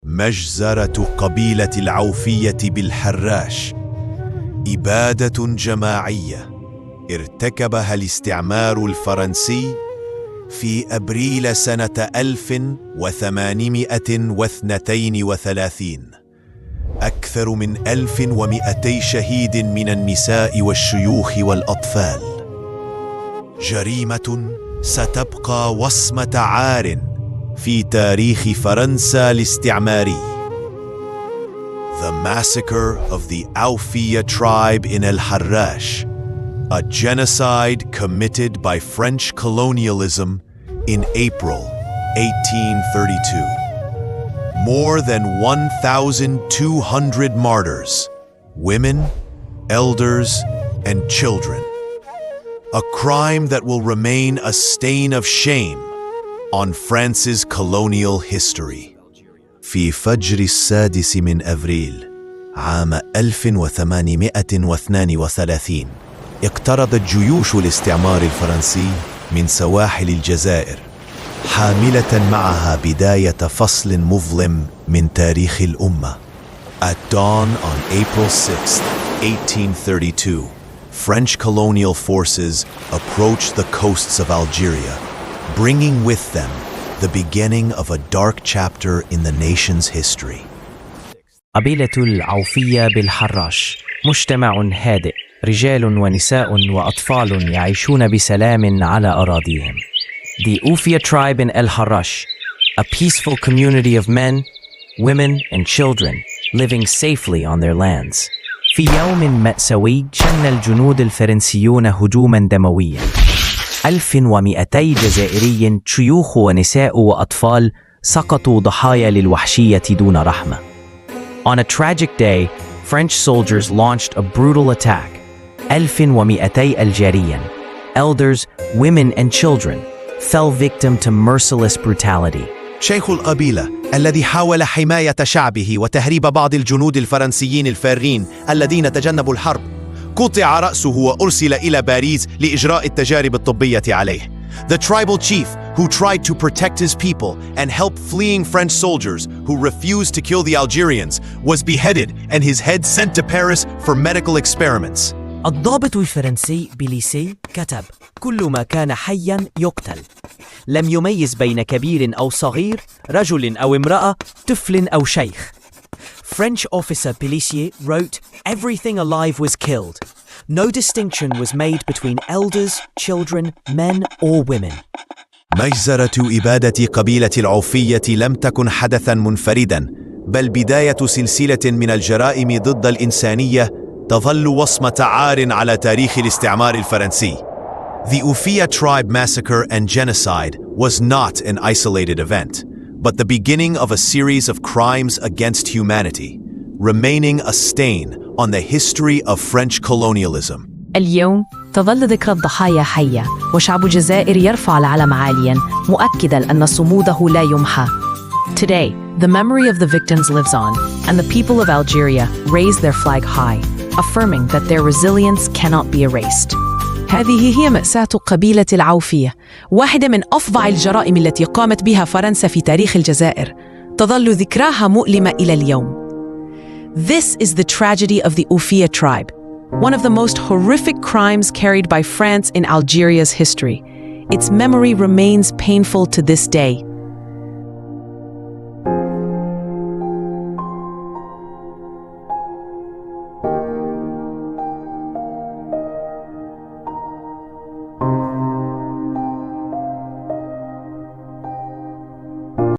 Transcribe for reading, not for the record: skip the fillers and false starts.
مجزرة قبيلة العوفية بالحراش إبادة جماعية ارتكبها الاستعمار الفرنسي في أبريل سنة 1832. أكثر من 1200 شهيد من النساء والشيوخ والأطفال. جريمة ستبقى وصمة عار في تاريخ فرنسا الاستعماري. The massacre of the Aoufia tribe in El Harrach, a genocide committed by French colonialism in April 1832. More than 1,200 martyrs, women, elders, and children. A crime that will remain a stain of shame on France's colonial history. في فجر 6 من أبريل عام 1832 اقتربت جيوش الاستعمار الفرنسي من سواحل الجزائر، حاملة معها بداية فصل مظلم من تاريخ الأمة. At dawn on April 6, 1832, French colonial forces approached the coasts of Algeria, bringing with them the beginning of a dark chapter in the nation's history. قبيلة العوفية بالحراش مجتمع هادئ، رجال ونساء وأطفال يعيشون بسلام على أراضيهم. The Aoufia tribe in El Harrach, a peaceful community of men, women, and children living safely on their lands. في يوم مأساوي شن الجنود الفرنسيون هجوما دمويا. 1200 جزائري شيوخ ونساء وأطفال سقطوا ضحايا للوحشية دون رحمة. On a tragic day, French soldiers launched a brutal attack. 1200 Algerian, elders, women, and children fell victim to merciless brutality. شيخ القبيلة الذي حاول حماية شعبه وتهريب بعض الجنود الفرنسيين الفارين الذين تجنبوا الحرب قطع رأسه وأرسل إلى باريس لإجراء التجارب الطبية عليه. The tribal chief who tried to protect his people and help fleeing French soldiers who refused to kill the Algerians was beheaded and his head sent to Paris for medical experiments. الضابط الفرنسي بليسي كتب: كل ما كان حياً يقتل. لم يميز بين كبير أو صغير، رجل أو امرأة، طفل أو شيخ. French officer Pélissier wrote, "Everything alive was killed. No distinction was made between elders, children, men or women." مجزرة إبادة قبيلة العوفية لم تكن حدثاً منفرداً، بل بداية سلسلة من الجرائم ضد الإنسانية تظل وصمة عار على تاريخ الاستعمار الفرنسي. The Aoufia tribe massacre and genocide was not an isolated event, but the beginning of a series of crimes against humanity, remaining a stain on the history of French colonialism. اليوم تظل ذكرى الضحايا حية، وشعب الجزائر يرفع العلم عالياً، مؤكداً أن صموده لا يمحى. Today, the memory of the victims lives on, and the people of Algeria raise their flag high, affirming that their resilience cannot be erased. هذه هي مأساة قبيلة العوفية، واحدة من أفظع الجرائم التي قامت بها فرنسا في تاريخ الجزائر، تظل ذكراها مؤلمة إلى اليوم. This is the tragedy of the Aoufia tribe, one of the most horrific crimes carried by France in Algeria's history. Its memory remains painful to this day.